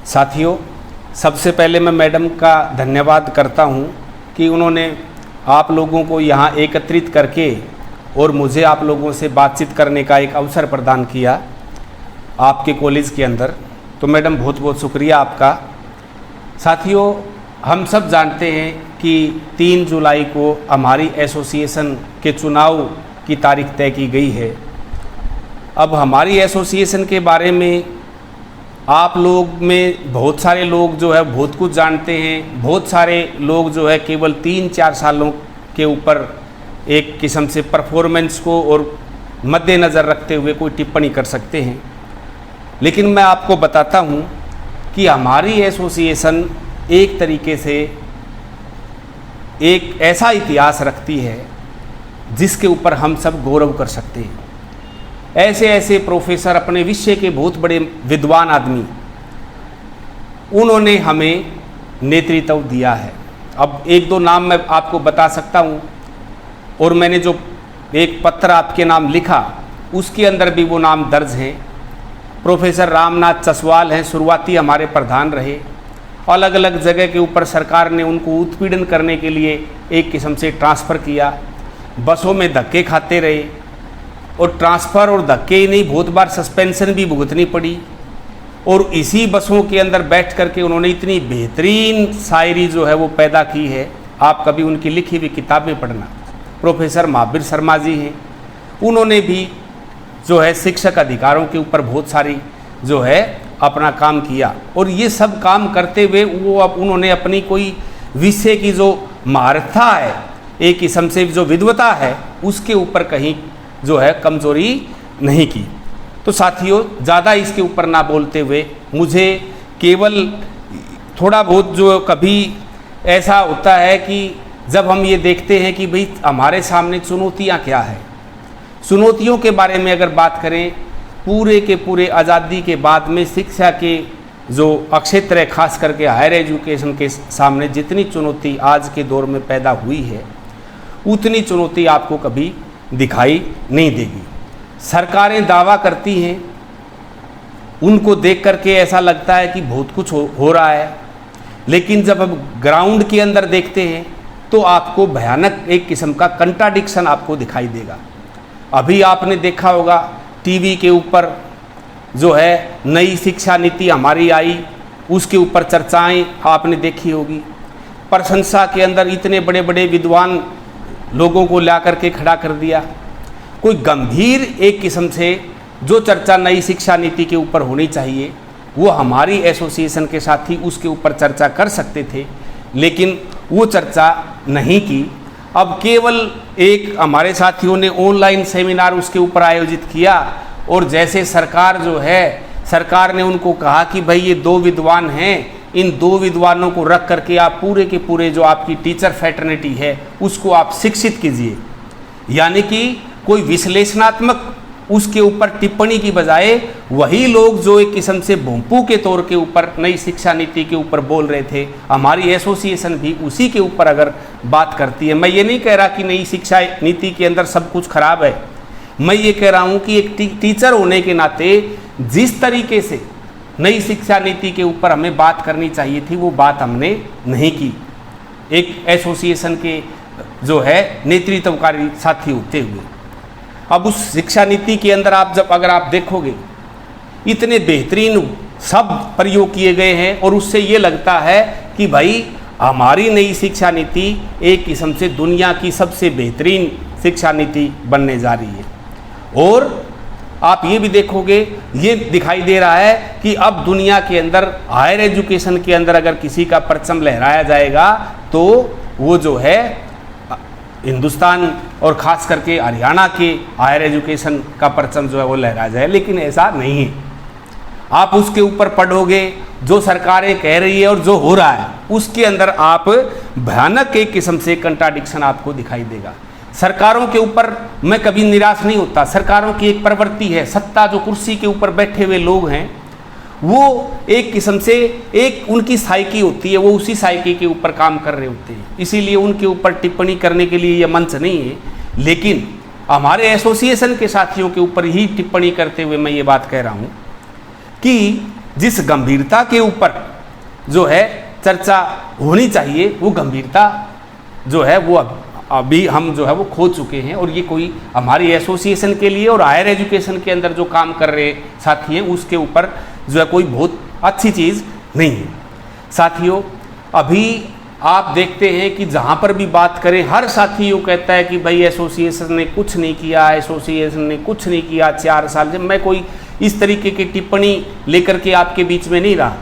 साथियों, सबसे पहले मैं मैडम का धन्यवाद करता हूं कि उन्होंने आप लोगों को यहां एकत्रित करके और मुझे आप लोगों से बातचीत करने का एक अवसर प्रदान किया आपके कॉलेज के अंदर। तो मैडम बहुत बहुत शुक्रिया आपका। साथियों, हम सब जानते हैं कि 3 जुलाई को हमारी एसोसिएशन के चुनाव की तारीख तय की गई है। अब हमारी एसोसिएशन के बारे में आप लोग में बहुत सारे लोग जो है बहुत कुछ जानते हैं, बहुत सारे लोग जो है केवल 3-4 सालों के ऊपर एक किस्म से परफॉर्मेंस को और मद्देनज़र रखते हुए कोई टिप्पणी कर सकते हैं। लेकिन मैं आपको बताता हूं कि हमारी एसोसिएशन एक तरीके से एक ऐसा इतिहास रखती है जिसके ऊपर हम सब गौरव कर सकते हैं। ऐसे ऐसे प्रोफेसर, अपने विषय के बहुत बड़े विद्वान आदमी, उन्होंने हमें नेतृत्व दिया है। अब 1-2 नाम मैं आपको बता सकता हूं, और मैंने जो एक पत्र आपके नाम लिखा उसके अंदर भी वो नाम दर्ज हैं। प्रोफेसर रामनाथ चसवाल हैं, शुरुआती हमारे प्रधान रहे। अलग अलग जगह के ऊपर सरकार ने उनको उत्पीड़न करने के लिए एक किस्म से ट्रांसफ़र किया, बसों में धक्के खाते रहे, और ट्रांसफ़र और धक्के ही नहीं, बहुत बार सस्पेंशन भी भुगतनी पड़ी। और इसी बसों के अंदर बैठ करके उन्होंने इतनी बेहतरीन शायरी जो है वो पैदा की है, आप कभी उनकी लिखी हुई किताबें पढ़ना। प्रोफेसर महावीर शर्मा जी हैं, उन्होंने भी जो है शिक्षक अधिकारों के ऊपर बहुत सारी जो है अपना काम किया। और ये सब काम करते हुए वो अब उन्होंने अपनी कोई विषय की जो महारथा है, एक किस्म से जो विद्वता है, उसके ऊपर कहीं जो है कमजोरी नहीं की। तो साथियों, ज़्यादा इसके ऊपर ना बोलते हुए मुझे केवल थोड़ा बहुत जो कभी ऐसा होता है कि जब हम ये देखते हैं कि भाई हमारे सामने चुनौतियाँ क्या है, चुनौतियों के बारे में अगर बात करें, पूरे के पूरे आज़ादी के बाद में शिक्षा के जो क्षेत्र है, खास करके हायर एजुकेशन के सामने जितनी चुनौती आज के दौर में पैदा हुई है, उतनी चुनौती आपको कभी दिखाई नहीं देगी। सरकारें दावा करती हैं, उनको देख करके ऐसा लगता है कि बहुत कुछ हो रहा है, लेकिन जब हम ग्राउंड के अंदर देखते हैं तो आपको भयानक एक किस्म का कंट्राडिक्शन आपको दिखाई देगा। अभी आपने देखा होगा टीवी के ऊपर जो है नई शिक्षा नीति हमारी आई, उसके ऊपर चर्चाएं आपने देखी होगी। प्रशंसा के अंदर इतने बड़े बड़े विद्वान लोगों को ला करके खड़ा कर दिया। कोई गंभीर एक किस्म से जो चर्चा नई शिक्षा नीति के ऊपर होनी चाहिए, वो हमारी एसोसिएशन के साथी उसके ऊपर चर्चा कर सकते थे, लेकिन वो चर्चा नहीं की। अब केवल एक हमारे साथियों ने ऑनलाइन सेमिनार उसके ऊपर आयोजित किया, और जैसे सरकार जो है, सरकार ने उनको कहा कि भाई ये 2 विद्वान हैं, इन 2 विद्वानों को रख करके आप पूरे के पूरे जो आपकी टीचर फैटर्निटी है उसको आप शिक्षित कीजिए। यानी कि कोई विश्लेषणात्मक उसके ऊपर टिप्पणी की बजाय वही लोग जो एक किस्म से भोंपू के तौर के ऊपर नई शिक्षा नीति के ऊपर बोल रहे थे, हमारी एसोसिएशन भी उसी के ऊपर अगर बात करती है। मैं ये नहीं कह रहा कि नई शिक्षा नीति के अंदर सब कुछ खराब है, मैं ये कह रहा हूँ कि एक टीचर होने के नाते जिस तरीके से नई शिक्षा नीति के ऊपर हमें बात करनी चाहिए थी, वो बात हमने नहीं की, एक एसोसिएशन के जो है नेतृत्वकारी साथी होते हुए। अब उस शिक्षा नीति के अंदर अगर आप देखोगे, इतने बेहतरीन शब्द प्रयोग किए गए हैं, और उससे ये लगता है कि भाई हमारी नई शिक्षा नीति एक किस्म से दुनिया की सबसे बेहतरीन शिक्षा नीति बनने जा रही है। और आप ये भी देखोगे, ये दिखाई दे रहा है कि अब दुनिया के अंदर हायर एजुकेशन के अंदर अगर किसी का परचम लहराया जाएगा तो वो जो है हिंदुस्तान और ख़ास करके हरियाणा के हायर एजुकेशन का परचम जो है वो लहराया जाए, लेकिन ऐसा नहीं है। आप उसके ऊपर पढ़ोगे, जो सरकारें कह रही है और जो हो रहा है, उसके अंदर आप भयानक एक किस्म से कंट्राडिक्शन आपको दिखाई देगा। सरकारों के ऊपर मैं कभी निराश नहीं होता। सरकारों की एक प्रवृत्ति है, सत्ता जो कुर्सी के ऊपर बैठे हुए लोग हैं, वो एक किस्म से एक उनकी साइकी होती है, वो उसी साइकी के ऊपर काम कर रहे होते हैं, इसीलिए उनके ऊपर टिप्पणी करने के लिए ये मंच नहीं है। लेकिन हमारे एसोसिएशन के साथियों के ऊपर ही टिप्पणी करते हुए मैं ये बात कह रहा हूँ कि जिस गंभीरता के ऊपर जो है चर्चा होनी चाहिए, वो गंभीरता जो है वो अभी हम जो है वो खो चुके हैं। और ये कोई हमारी एसोसिएशन के लिए और हायर एजुकेशन के अंदर जो काम कर रहे साथी हैं उसके ऊपर जो है कोई बहुत अच्छी चीज़ नहीं है। साथियों, अभी आप देखते हैं कि जहाँ पर भी बात करें हर साथी यूँ कहता है कि भाई एसोसिएशन ने कुछ नहीं किया, एसोसिएशन ने कुछ नहीं किया 4 साल से। मैं कोई इस तरीके की टिप्पणी लेकर के आपके बीच में नहीं रहा।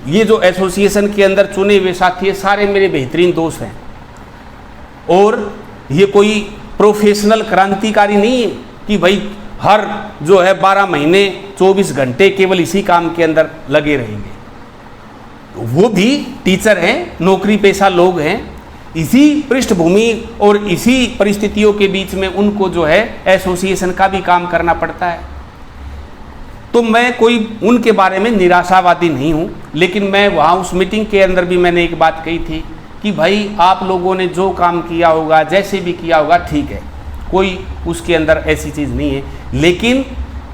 ये जो एसोसिएशन के अंदर चुने हुए साथी हैं सारे मेरे बेहतरीन दोस्त हैं, और ये कोई प्रोफेशनल क्रांतिकारी नहीं है कि भाई हर जो है 12 महीने 24 घंटे केवल इसी काम के अंदर लगे रहेंगे। वो भी टीचर हैं, नौकरी पेशा लोग हैं। इसी पृष्ठभूमि और इसी परिस्थितियों के बीच में उनको जो है एसोसिएशन का भी काम करना पड़ता है। तो मैं कोई उनके बारे में निराशावादी नहीं हूँ, लेकिन मैं वहाँ उस मीटिंग के अंदर भी मैंने एक बात कही थी कि भाई आप लोगों ने जो काम किया होगा, जैसे भी किया होगा, ठीक है, कोई उसके अंदर ऐसी चीज़ नहीं है। लेकिन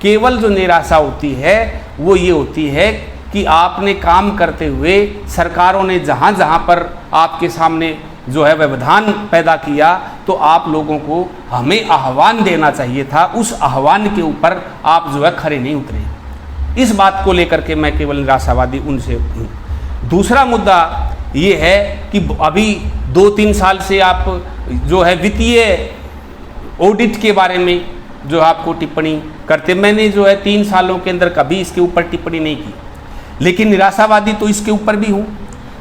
केवल जो निराशा होती है वो ये होती है कि आपने काम करते हुए सरकारों ने जहाँ जहाँ पर आपके सामने जो है व्यवधान पैदा किया, तो आप लोगों को हमें आह्वान देना चाहिए था। उस आह्वान के ऊपर आप जो है खरे नहीं उतरे। इस बात को लेकर के मैं केवल निराशावादी उनसे हूँ। दूसरा मुद्दा ये है कि अभी 2-3 साल से आप जो है वित्तीय ऑडिट के बारे में जो आपको टिप्पणी करते, मैंने जो है 3 सालों के अंदर कभी इसके ऊपर टिप्पणी नहीं की, लेकिन निराशावादी तो इसके ऊपर भी हूँ।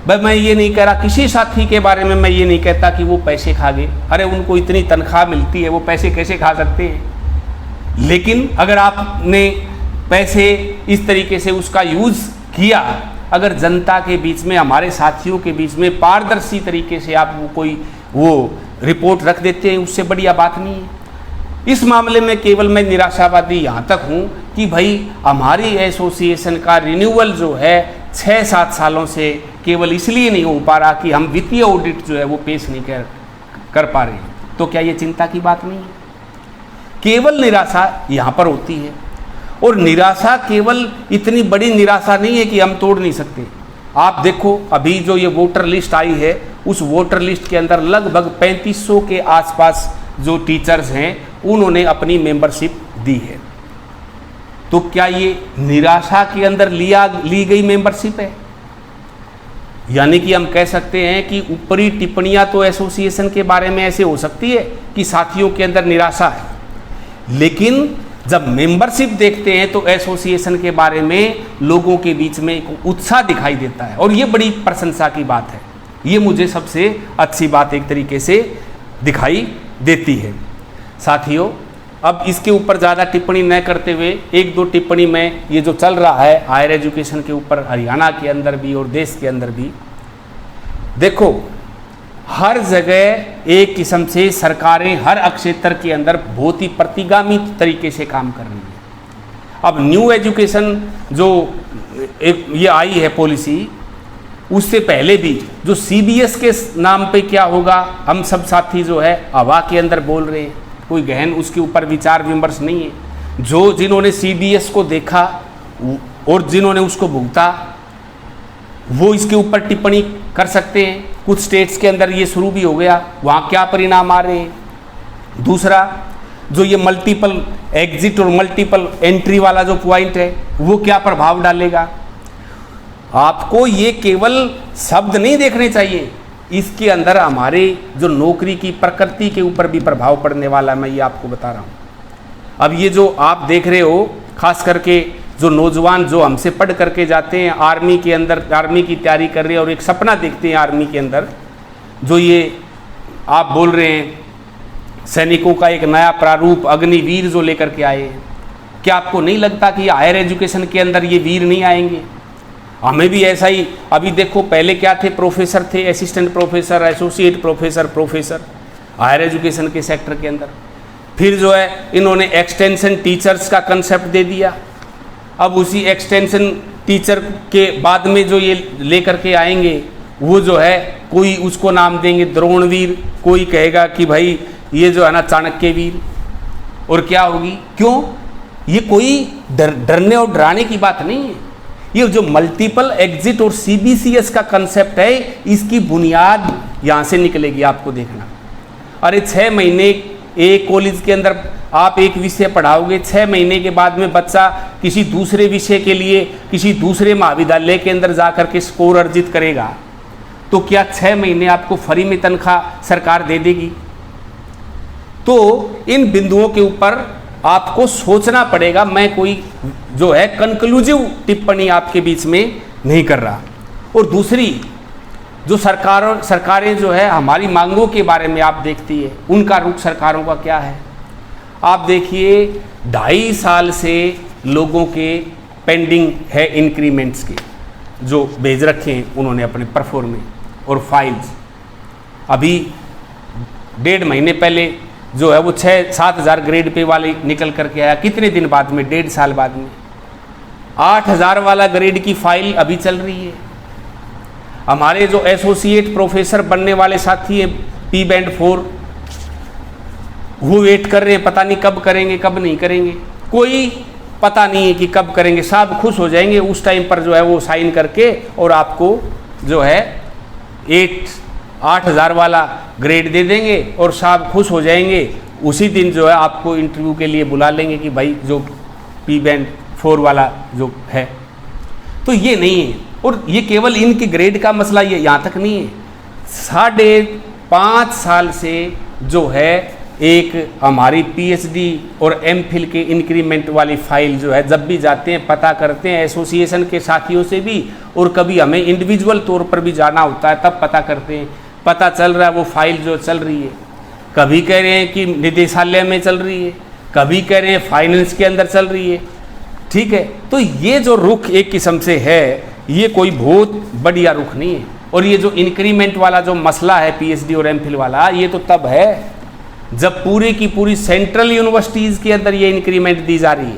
भाई मैं ये नहीं कह रहा, किसी साथी के बारे में मैं ये नहीं कहता कि वो पैसे खा गए। अरे उनको इतनी तनख्वाह मिलती है, वो पैसे कैसे खा सकते हैं? लेकिन अगर आपने पैसे इस तरीके से उसका यूज़ किया, अगर जनता के बीच में, हमारे साथियों के बीच में पारदर्शी तरीके से आप वो रिपोर्ट रख देते हैं, उससे बढ़िया बात नहीं है। इस मामले में केवल मैं निराशावादी यहाँ तक हूँ कि भाई हमारी एसोसिएशन का रिन्यूअल जो है 6-7 सालों से केवल इसलिए नहीं हो पा रहा कि हम वित्तीय ऑडिट जो है वो पेश नहीं कर पा रहे हैं। तो क्या ये चिंता की बात नहीं है? केवल निराशा यहाँ पर होती है, और निराशा केवल इतनी बड़ी निराशा नहीं है कि हम तोड़ नहीं सकते। आप देखो अभी जो ये वोटर लिस्ट आई है, उस वोटर लिस्ट के अंदर लगभग 3500 के आसपास जो टीचर्स हैं उन्होंने अपनी मेंबरशिप दी है। तो क्या ये निराशा के अंदर ली गई मेंबरशिप है? यानी कि हम कह सकते हैं कि ऊपरी टिप्पणियां तो एसोसिएशन के बारे में ऐसे हो सकती है कि साथियों के अंदर निराशा है, लेकिन जब मेंबरशिप देखते हैं तो एसोसिएशन के बारे में लोगों के बीच में एक उत्साह दिखाई देता है, और ये बड़ी प्रशंसा की बात है। ये मुझे सबसे अच्छी बात एक तरीके से दिखाई देती है। साथियों, अब इसके ऊपर ज़्यादा टिप्पणी न करते हुए 1-2 टिप्पणी में ये जो चल रहा है हायर एजुकेशन के ऊपर, हरियाणा के अंदर भी और देश के अंदर भी, देखो हर जगह एक किस्म से सरकारें हर क्षेत्र के अंदर बहुत ही प्रतिगामी तरीके से काम कर रही हैं। अब न्यू एजुकेशन जो एक ये आई है पॉलिसी, उससे पहले भी जो CBS के नाम पे क्या होगा, हम सब साथी जो है हवा के अंदर बोल रहे हैं, कोई गहन उसके ऊपर विचार विमर्श नहीं है। जो जिन्होंने CBS को देखा और जिन्होंने उसको भुगता, वो इसके ऊपर टिप्पणी कर सकते हैं। कुछ स्टेट्स के अंदर ये शुरू भी हो गया, वहाँ क्या परिणाम आ रहे हैं। दूसरा, जो ये मल्टीपल एग्जिट और मल्टीपल एंट्री वाला जो पॉइंट है, वो क्या प्रभाव डालेगा। आपको ये केवल शब्द नहीं देखने चाहिए, इसके अंदर हमारे जो नौकरी की प्रकृति के ऊपर भी प्रभाव पड़ने वाला है, मैं ये आपको बता रहा हूँ। अब ये जो आप देख रहे हो, खास करके जो नौजवान जो हमसे पढ़ करके जाते हैं आर्मी के अंदर, आर्मी की तैयारी कर रहे हैं और एक सपना देखते हैं आर्मी के अंदर, जो ये आप बोल रहे हैं सैनिकों का एक नया प्रारूप अग्निवीर जो लेकर के आए हैं, क्या आपको नहीं लगता कि हायर एजुकेशन के अंदर ये वीर नहीं आएंगे? हमें भी ऐसा ही, अभी देखो पहले क्या थे, प्रोफेसर थे, assistant professor, associate professor, professor higher education के सेक्टर के अंदर। फिर जो है इन्होंने एक्सटेंशन टीचर्स का कंसेप्ट दे दिया। अब उसी एक्सटेंशन टीचर के बाद में जो ये लेकर के आएंगे, वो जो है कोई उसको नाम देंगे द्रोणवीर, कोई कहेगा कि भाई ये जो है ना चाणक्यवीर, और क्या होगी? क्यों? ये कोई डरने और डराने की बात नहीं है। ये जो मल्टीपल एग्जिट और सीबीसीएस का कंसेप्ट है, इसकी बुनियाद यहाँ से निकलेगी, आपको देखना। अरे 6 महीने एक कॉलेज के अंदर आप एक विषय पढ़ाओगे, 6 महीने के बाद में बच्चा किसी दूसरे विषय के लिए किसी दूसरे महाविद्यालय के अंदर जाकर के स्कोर अर्जित करेगा, तो क्या 6 महीने आपको फ्री में तनख्वाह सरकार दे देगी? तो इन बिंदुओं के ऊपर आपको सोचना पड़ेगा। मैं कोई जो है कंक्लूसिव टिप्पणी आपके बीच में नहीं कर रहा। और दूसरी जो सरकारें जो है हमारी मांगों के बारे में आप देखती है, उनका रुख सरकारों का क्या है। आप देखिए 2.5 साल से लोगों के पेंडिंग है इंक्रीमेंट्स के, जो भेज रखे हैं उन्होंने अपने परफॉर्मे और फाइल्स। अभी 1.5 महीने पहले जो है वो 6-7 हज़ार ग्रेड पे वाले निकल करके आया, कितने दिन बाद में, 1.5 साल बाद में। 8,000 वाला ग्रेड की फाइल अभी चल रही है। हमारे जो एसोसिएट प्रोफेसर बनने वाले साथी हैं पी बैंड 4, वो वेट कर रहे हैं, पता नहीं कब करेंगे कब नहीं करेंगे, कोई पता नहीं है कि कब करेंगे। साहब खुश हो जाएंगे उस टाइम पर जो है वो साइन करके, और आपको जो है 8,000 वाला ग्रेड दे देंगे और साहब खुश हो जाएंगे। उसी दिन जो है आपको इंटरव्यू के लिए बुला लेंगे कि भाई जो पी बैंड 4 वाला जो है। तो ये नहीं है। और ये केवल इनके ग्रेड का मसला ये यहाँ तक नहीं है। 5.5 साल से जो है एक हमारी पीएचडी और एमफिल के इंक्रीमेंट वाली फाइल जो है, जब भी जाते हैं पता करते हैं एसोसिएशन के साथियों से भी, और कभी हमें इंडिविजुअल तौर पर भी जाना होता है तब पता करते हैं। पता चल रहा है वो फाइल जो चल रही है, कभी कह रहे हैं कि निदेशालय में चल रही है, कभी कह रहे हैं फाइनेंस के अंदर चल रही है। ठीक है, तो ये जो रुख एक किस्म से है, ये कोई बहुत बढ़िया रुख नहीं है। और ये जो इंक्रीमेंट वाला जो मसला है पीएचडी और एमफिल वाला, ये तो तब है जब पूरी की पूरी सेंट्रल यूनिवर्सिटीज़ के अंदर ये इंक्रीमेंट दी जा रही है,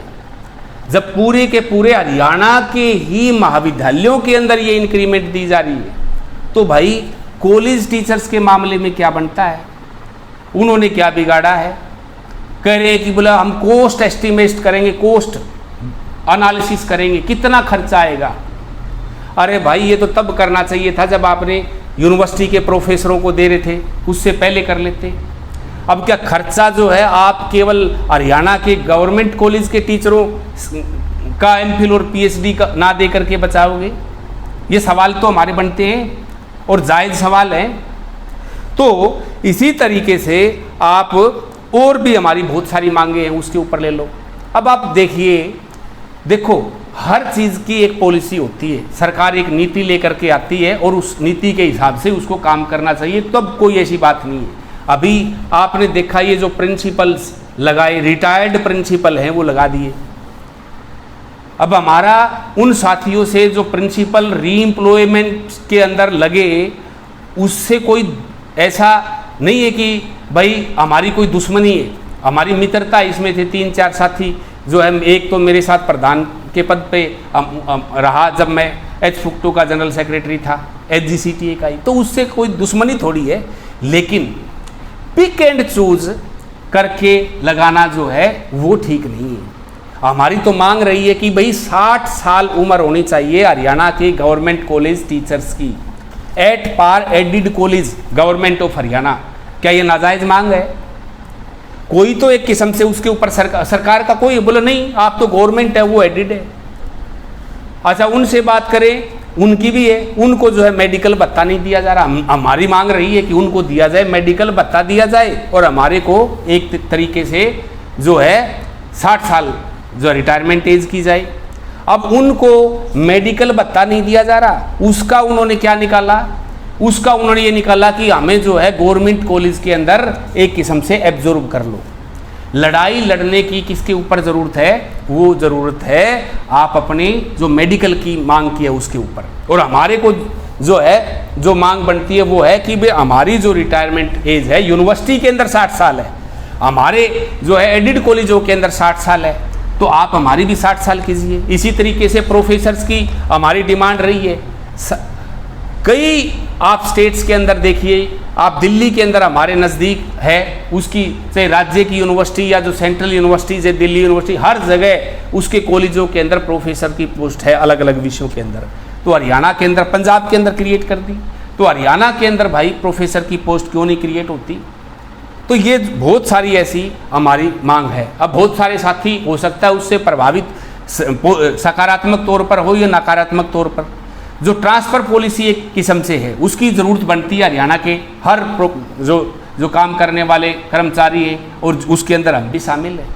जब पूरे के पूरे हरियाणा के ही महाविद्यालयों के अंदर ये इंक्रीमेंट दी जा रही है। तो भाई कॉलेज टीचर्स के मामले में क्या बनता है? उन्होंने क्या बिगाड़ा है? कह रहे हैं कि बोला हम कॉस्ट एस्टिमेट करेंगे, कॉस्ट एनालिसिस करेंगे, कितना खर्चा आएगा। अरे भाई ये तो तब करना चाहिए था जब आपने यूनिवर्सिटी के प्रोफेसरों को दे रहे थे, उससे पहले कर लेते। अब क्या खर्चा जो है आप केवल हरियाणा के गवर्नमेंट कॉलेज के टीचरों का एमफिल और पीएचडी का ना दे करके बचाओगे? ये सवाल तो हमारे बनते हैं और जायज़ सवाल हैं। तो इसी तरीके से आप और भी हमारी बहुत सारी मांगे हैं, उसके ऊपर ले लो। अब आप देखो हर चीज़ की एक पॉलिसी होती है, सरकार एक नीति लेकर के आती है और उस नीति के हिसाब से उसको काम करना चाहिए, तब कोई ऐसी बात नहीं है। अभी आपने देखा ये जो प्रिंसिपल्स लगाए, रिटायर्ड प्रिंसिपल हैं वो लगा दिए। अब हमारा उन साथियों से जो प्रिंसिपल रीएम्प्लॉयमेंट के अंदर लगे, उससे कोई ऐसा नहीं है कि भाई हमारी कोई दुश्मनी है, हमारी मित्रता इसमें थे। 3-4 साथी जो है, एक तो मेरे साथ प्रधान के पद पे रहा जब मैं एच-फुक्टो का जनरल सेक्रेटरी था, HGCTA का ही, तो उससे कोई दुश्मनी थोड़ी है। लेकिन पिक एंड चूज करके लगाना जो है वो ठीक नहीं है। हमारी तो मांग रही है कि भाई 60 साल उम्र होनी चाहिए हरियाणा के गवर्नमेंट कॉलेज टीचर्स की, at par aided college government of Haryana. क्या ये नाजायज मांग है? कोई तो एक किस्म से उसके ऊपर सरकार का कोई बोले नहीं, आप तो गवर्नमेंट है, वो एडिड है। अच्छा उनसे बात करें, उनकी भी है, उनको जो है मेडिकल भत्ता नहीं दिया जा रहा। हमारी मांग रही है कि उनको दिया जाए, मेडिकल भत्ता दिया जाए, और हमारे को एक तरीके से जो है 60 साल जो रिटायरमेंट एज की जाए। अब उनको मेडिकल भत्ता नहीं दिया जा रहा, उसका उन्होंने क्या निकाला? उसका उन्होंने ये निकाला कि हमें जो है गवर्नमेंट कॉलेज के अंदर एक किस्म से एब्जॉर्ब कर लो। लड़ाई लड़ने की किसके ऊपर ज़रूरत है? वो ज़रूरत है आप अपने जो मेडिकल की मांग की है उसके ऊपर। और हमारे को जो है जो मांग बनती है वो है कि भाई हमारी जो रिटायरमेंट एज है यूनिवर्सिटी के अंदर 60 साल है, हमारे जो है एडिड कॉलेजों के अंदर 60 साल है, तो आप हमारी भी 60 साल कीजिए। इसी तरीके से प्रोफेसर्स की हमारी डिमांड रही है। कई आप स्टेट्स के अंदर देखिए आप दिल्ली के अंदर हमारे नज़दीक है, उसकी चाहे राज्य की यूनिवर्सिटी या जो सेंट्रल यूनिवर्सिटीज़ है, दिल्ली यूनिवर्सिटी, हर जगह उसके कॉलेजों के अंदर प्रोफेसर की पोस्ट है अलग अलग विषयों के अंदर। तो हरियाणा के अंदर, पंजाब के अंदर क्रिएट कर दी, तो हरियाणा के अंदर भाई प्रोफेसर की पोस्ट क्यों नहीं क्रिएट होती? तो ये बहुत सारी ऐसी हमारी मांग है। अब बहुत सारे साथी हो सकता है उससे प्रभावित सकारात्मक तौर पर हो या नकारात्मक तौर पर। जो ट्रांसफ़र पॉलिसी एक किस्म से है, उसकी ज़रूरत बनती है हरियाणा के हर जो काम करने वाले कर्मचारी हैं, और उसके अंदर हम भी शामिल हैं।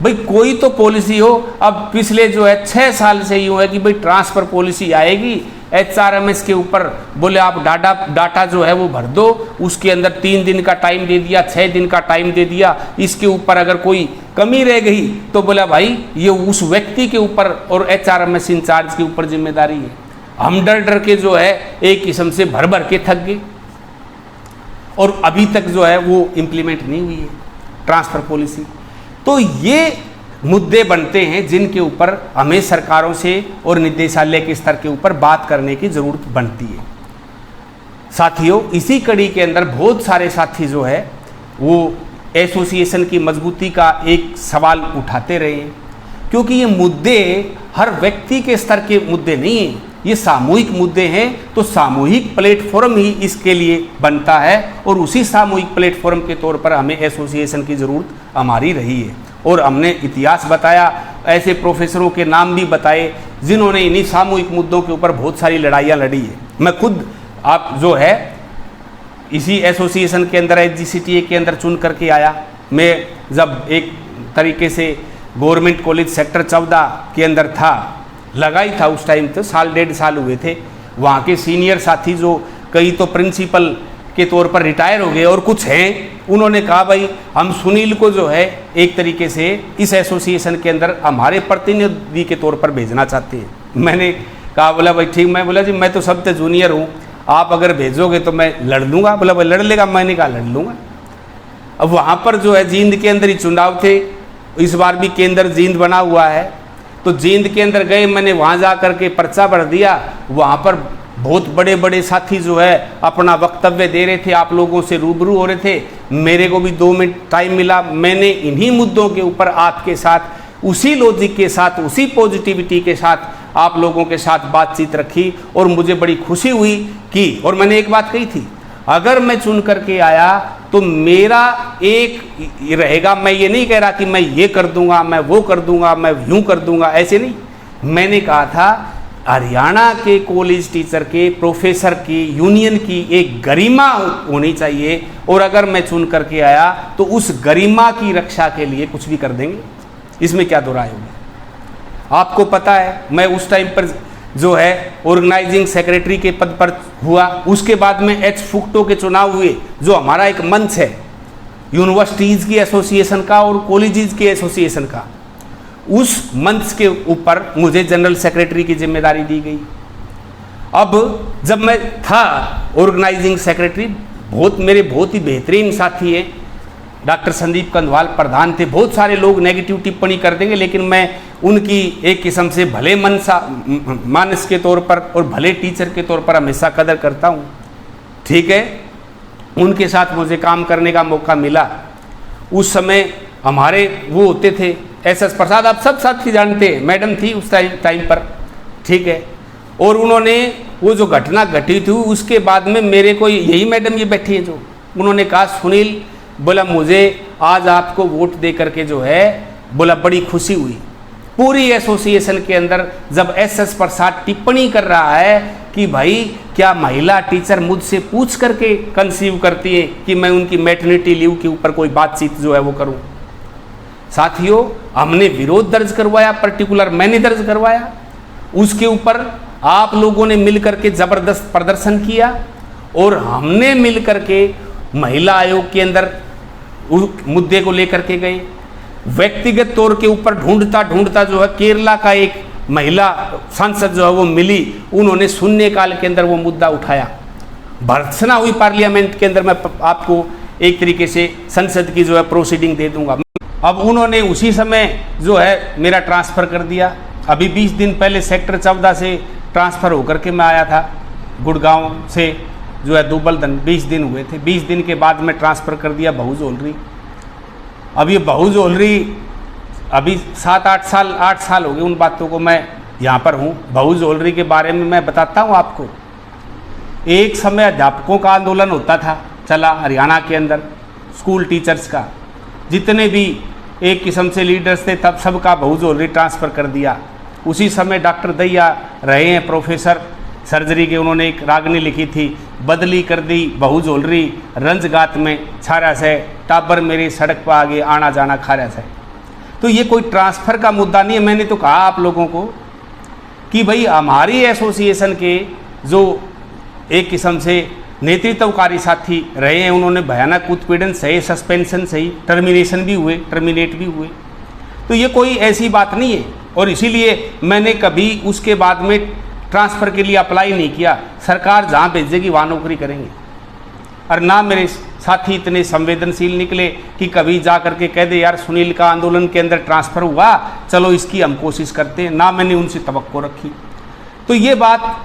भाई कोई तो पॉलिसी हो। अब पिछले जो है 6 साल से यूँ है कि भाई ट्रांसफ़र पॉलिसी आएगी, HRMS के ऊपर बोले आप डाटा जो है वो भर दो, उसके अंदर 3 दिन का टाइम दे दिया, 6 दिन का टाइम दे दिया, इसके ऊपर अगर कोई कमी रह गई तो बोला भाई ये उस व्यक्ति के ऊपर और HRMS इंचार्ज के ऊपर जिम्मेदारी है। हम डर डर के जो है एक किस्म से भर भर के थक गए, और अभी तक जो है वो इम्प्लीमेंट नहीं हुई है ट्रांसफ़र पॉलिसी। तो ये मुद्दे बनते हैं जिनके ऊपर हमें सरकारों से और निदेशालय के स्तर के ऊपर बात करने की ज़रूरत बनती है। साथियों, इसी कड़ी के अंदर बहुत सारे साथी जो है वो एसोसिएशन की मजबूती का एक सवाल उठाते रहे हैं, क्योंकि ये मुद्दे हर व्यक्ति के स्तर के मुद्दे नहीं हैं, ये सामूहिक मुद्दे हैं। तो सामूहिक प्लेटफॉर्म ही इसके लिए बनता है, और उसी सामूहिक प्लेटफॉर्म के तौर पर हमें एसोसिएशन की ज़रूरत हमारी रही है। और हमने इतिहास बताया, ऐसे प्रोफेसरों के नाम भी बताए जिन्होंने इन्हीं सामूहिक मुद्दों के ऊपर बहुत सारी लड़ाइयाँ लड़ी है। मैं खुद आप जो है इसी एसोसिएशन के अंदर HGCTA के अंदर चुन करके आया। मैं जब एक तरीके से गवर्नमेंट कॉलेज सेक्टर 14 के अंदर था, लगा ही था उस टाइम, तो 1.5 साल हुए थे। वहाँ के सीनियर साथी जो कई तो प्रिंसिपल के तौर पर रिटायर हो गए और कुछ हैं, उन्होंने कहा भाई हम सुनील को जो है एक तरीके से इस एसोसिएशन के अंदर हमारे प्रतिनिधि के तौर पर भेजना चाहते हैं। मैंने कहा, बोला भाई ठीक। मैं बोला जी मैं तो सबसे जूनियर हूँ, आप अगर भेजोगे तो मैं लड़ लूँगा। बोला भाई लड़ लेगा। मैंने कहा लड़ लूँगा। अब वहाँ पर जो है जींद के अंदर ही चुनाव थे, इस बार भी केंद्र जींद बना हुआ है, तो जींद के अंदर गए, मैंने वहाँ जा कर के पर्चा भर दिया। वहाँ पर बहुत बड़े बड़े साथी जो है अपना वक्तव्य दे रहे थे, आप लोगों से रूबरू हो रहे थे। मेरे को भी 2 मिनट टाइम मिला। मैंने इन्हीं मुद्दों के ऊपर आपके साथ उसी लॉजिक के साथ, उसी पॉजिटिविटी के साथ आप लोगों के साथ बातचीत रखी, और मुझे बड़ी खुशी हुई कि, और मैंने एक बात कही थी, अगर मैं चुन करके आया तो मेरा एक रहेगा। मैं ये नहीं कह रहा कि मैं ये कर दूंगा, मैं वो कर दूंगा, मैं यूं कर दूंगा, ऐसे नहीं। मैंने कहा था हरियाणा के कॉलेज टीचर के, प्रोफेसर की, यूनियन की एक गरिमा होनी चाहिए, और अगर मैं चुन करके आया तो उस गरिमा की रक्षा के लिए कुछ भी कर देंगे। इसमें क्या दो राय होगी? आपको पता है मैं उस टाइम पर जो है ऑर्गेनाइजिंग सेक्रेटरी के पद पर हुआ। उसके बाद में एच फुक्टो के चुनाव हुए, जो हमारा एक मंच है यूनिवर्सिटीज़ की एसोसिएशन का और कॉलेजेस की एसोसिएशन का। उस मंच के ऊपर मुझे जनरल सेक्रेटरी की जिम्मेदारी दी गई। अब जब मैं था ऑर्गेनाइजिंग सेक्रेटरी, मेरे बहुत ही बेहतरीन साथी हैं, डॉक्टर संदीप कंधवाल प्रधान थे। बहुत सारे लोग नेगेटिव टिप्पणी कर देंगे, लेकिन मैं उनकी एक किस्म से भले मानस के तौर पर और भले टीचर के तौर पर हमेशा कदर करता हूँ। ठीक है, उनके साथ मुझे काम करने का मौका मिला। उस समय हमारे वो होते थे SS प्रसाद, आप सब साथी जानते हैं, मैडम थी उस टाइम पर। ठीक है, और उन्होंने वो जो घटना घटी थी उसके बाद में मेरे को, यही मैडम ये बैठी हैं जो, उन्होंने कहा सुनील, बोला मुझे आज आपको वोट दे करके जो है, बोला बड़ी खुशी हुई। पूरी एसोसिएशन के अंदर जब SS प्रसाद टिप्पणी कर रहा है कि भाई क्या महिला टीचर मुझसे पूछ करके कंसीव करती है कि मैं उनकी मैटरनिटी लीव के ऊपर कोई बातचीत जो है वो करूं। साथियों, हमने विरोध दर्ज करवाया, पर्टिकुलर मैंने दर्ज करवाया, उसके ऊपर आप लोगों ने मिल करके जबरदस्त प्रदर्शन किया, और हमने मिल करके महिला आयोग के अंदर उस मुद्दे को लेकर के गए। व्यक्तिगत तौर के ऊपर ढूंढता ढूंढता जो है केरला का एक महिला सांसद जो है वो मिली, उन्होंने शून्यकाल के अंदर वो मुद्दा उठाया। भर्त्सना हुई पार्लियामेंट के अंदर। मैं आपको एक तरीके से संसद की जो है प्रोसीडिंग दे दूंगा। अब उन्होंने उसी समय जो है मेरा ट्रांसफ़र कर दिया। अभी 20 दिन पहले सेक्टर 14 से ट्रांसफ़र होकर के मैं आया था गुड़गांव से, जो है दुबलदन 20 दिन हुए थे। 20 दिन के बाद मैं ट्रांसफ़र कर दिया बहू जोलरी। अब ये बहू जोलरी अभी 7-8 साल हो गए उन बातों को मैं यहाँ पर हूँ। बहू जोलरी के बारे में मैं बताता हूँ आपको। एक समय अध्यापकों का आंदोलन होता था, चला हरियाणा के अंदर, स्कूल टीचर्स का। जितने भी एक किस्म से लीडर्स थे तब सबका बहू जोलरी ट्रांसफ़र कर दिया। उसी समय डॉक्टर दैया रहे हैं प्रोफेसर सर्जरी के, उन्होंने एक रागनी लिखी थी, बदली कर दी बहू जोलरी रंजगात में छारा से, टाबर मेरे सड़क पर आगे आना जाना खारा से। तो ये कोई ट्रांसफ़र का मुद्दा नहीं है। मैंने तो कहा आप लोगों को कि भाई हमारी एसोसिएशन के जो एक किस्म से नेतृत्वकारी साथी रहे हैं, उन्होंने भयानक उत्पीड़न सही, सस्पेंशन सही, टर्मिनेशन भी हुए, टर्मिनेट भी हुए। तो ये कोई ऐसी बात नहीं है और इसीलिए मैंने कभी उसके बाद में ट्रांसफ़र के लिए अप्लाई नहीं किया। सरकार जहाँ भेजेगी वहाँ नौकरी करेंगे। और ना मेरे साथी इतने संवेदनशील निकले कि कभी जा करके कह दे यार सुनील का आंदोलन के अंदर ट्रांसफ़र हुआ, चलो इसकी हम कोशिश करते हैं। ना मैंने उनसे तवक्को रखी। तो ये बात,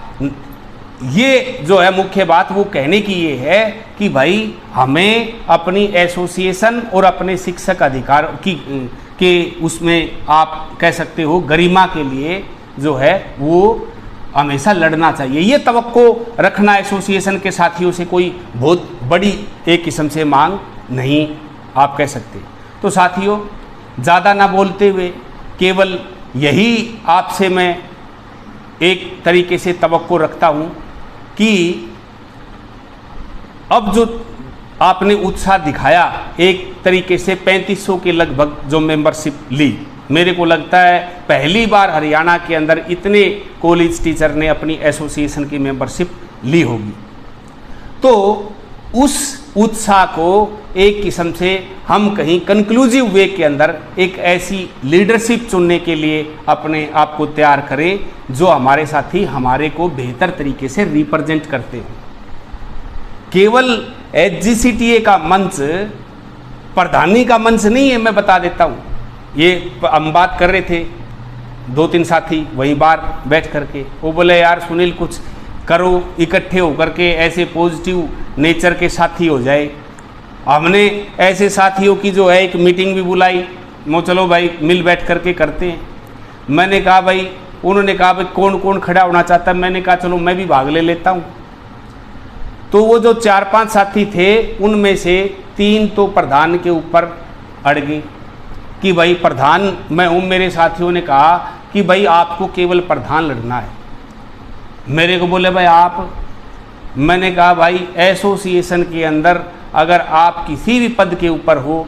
ये जो है मुख्य बात वो कहने की ये है कि भाई हमें अपनी एसोसिएशन और अपने शिक्षक अधिकार की के उसमें आप कह सकते हो गरिमा के लिए जो है वो हमेशा लड़ना चाहिए। ये तवक्को रखना एसोसिएशन के साथियों से कोई बहुत बड़ी एक किस्म से मांग नहीं आप कह सकते। तो साथियों, ज़्यादा ना बोलते हुए केवल यही आपसे मैं एक तरीके से तवक्को रखता हूँ कि अब जो आपने उत्साह दिखाया, एक तरीके से 3500 के लगभग जो मेंबरशिप ली, मेरे को लगता है पहली बार हरियाणा के अंदर इतने कॉलेज टीचर ने अपनी एसोसिएशन की मेंबरशिप ली होगी। तो उस उत्साह को एक किस्म से हम कहीं कंक्लूसिव वे के अंदर एक ऐसी लीडरशिप चुनने के लिए अपने आप को तैयार करें जो हमारे साथी हमारे को बेहतर तरीके से रिप्रेजेंट करते हैं। केवल एचजीसीटीए का मंच प्रधानी का मंच नहीं है, मैं बता देता हूँ। ये हम बात कर रहे थे 2-3 साथी वहीं बार बैठ करके, वो बोले यार सुनील कुछ करो, इकट्ठे होकर के ऐसे पॉजिटिव नेचर के साथी हो जाए। हमने ऐसे साथियों की जो है एक मीटिंग भी बुलाई, चलो भाई मिल बैठ करके करते हैं। मैंने कहा भाई, उन्होंने कहा भाई कौन कौन खड़ा होना चाहता है, मैंने कहा चलो मैं भी भाग ले लेता हूँ। तो वो जो 4-5 साथी थे उनमें से 3 तो प्रधान के ऊपर अड़ गए कि भाई प्रधान मैं हूँ। मेरे साथियों ने कहा कि भाई आपको केवल प्रधान लड़ना है। मेरे को बोले भाई आप, मैंने कहा भाई एसोसिएशन के अंदर अगर आप किसी भी पद के ऊपर हो,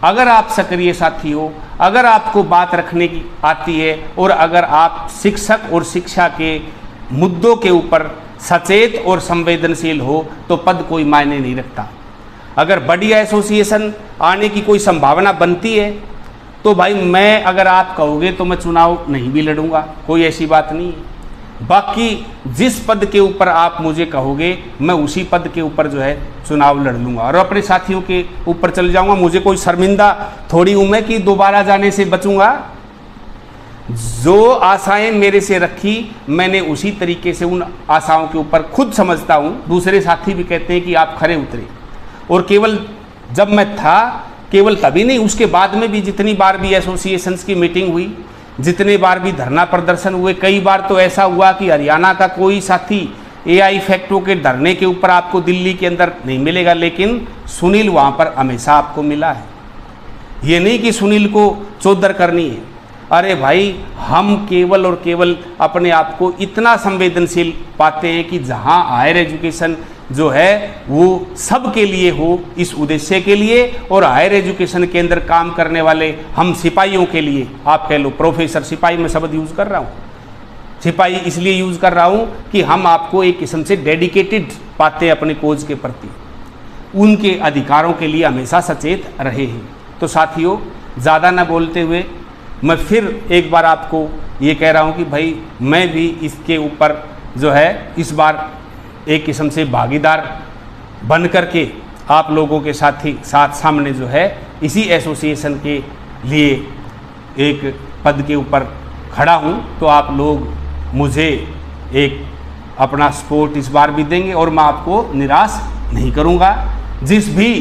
अगर आप सक्रिय साथी हो, अगर आपको बात रखने की आती है और अगर आप शिक्षक और शिक्षा के मुद्दों के ऊपर सचेत और संवेदनशील हो तो पद कोई मायने नहीं रखता। अगर बड़ी एसोसिएशन आने की कोई संभावना बनती है तो भाई मैं, अगर आप कहोगे तो मैं चुनाव नहीं भी लड़ूंगा, कोई ऐसी बात नहीं है। बाकी जिस पद के ऊपर आप मुझे कहोगे मैं उसी पद के ऊपर जो है चुनाव लड़ लूँगा और अपने साथियों के ऊपर चल जाऊँगा। मुझे कोई शर्मिंदा थोड़ी हूँ मैं कि दोबारा जाने से बचूँगा। जो आशाएं मेरे से रखी मैंने उसी तरीके से उन आशाओं के ऊपर खुद समझता हूँ। दूसरे साथी भी कहते हैं कि आप खरे उतरे। और केवल जब मैं था, केवल तभी नहीं, उसके बाद में भी जितनी बार भी एसोसिएशंस की मीटिंग हुई, जितने बार भी धरना प्रदर्शन हुए, कई बार तो ऐसा हुआ कि हरियाणा का कोई साथी एआई फैक्टों के धरने के ऊपर आपको दिल्ली के अंदर नहीं मिलेगा, लेकिन सुनील वहाँ पर हमेशा आपको मिला है। ये नहीं कि सुनील को चौधर करनी है। अरे भाई, हम केवल और केवल अपने आप को इतना संवेदनशील पाते हैं कि जहाँ हायर एजुकेशन जो है वो सबके लिए हो, इस उद्देश्य के लिए, और हायर एजुकेशन के अंदर काम करने वाले हम सिपाहियों के लिए, आप कह लो प्रोफेसर, सिपाही मैं शब्द यूज़ कर रहा हूँ, सिपाही इसलिए यूज़ कर रहा हूँ कि हम आपको एक किस्म से डेडिकेटेड पाते हैं अपने कोज के प्रति, उनके अधिकारों के लिए हमेशा सचेत रहे हैं। तो साथियों, ज़्यादा ना बोलते हुए मैं फिर एक बार आपको ये कह रहा हूँ कि भाई मैं भी इसके ऊपर जो है इस बार एक किस्म से भागीदार बन करके आप लोगों के साथ सामने जो है इसी एसोसिएशन के लिए एक पद के ऊपर खड़ा हूँ। तो आप लोग मुझे एक अपना सपोर्ट इस बार भी देंगे और मैं आपको निराश नहीं करूँगा। जिस भी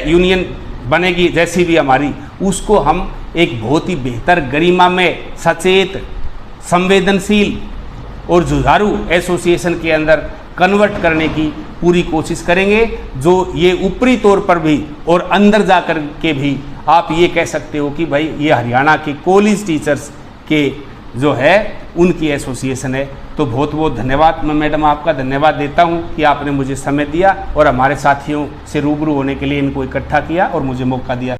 यूनियन बनेगी, जैसी भी हमारी, उसको हम एक बहुत ही बेहतर गरिमा में सचेत, संवेदनशील और जुझारू एसोसिएशन के अंदर कन्वर्ट करने की पूरी कोशिश करेंगे, जो ये ऊपरी तौर पर भी और अंदर जाकर के भी आप ये कह सकते हो कि भाई ये हरियाणा के कॉलेज टीचर्स के जो है उनकी एसोसिएशन है। तो बहुत बहुत धन्यवाद। मैं मैडम आपका धन्यवाद देता हूँ कि आपने मुझे समय दिया और हमारे साथियों से रूबरू होने के लिए इनको इकट्ठा किया और मुझे मौका दिया।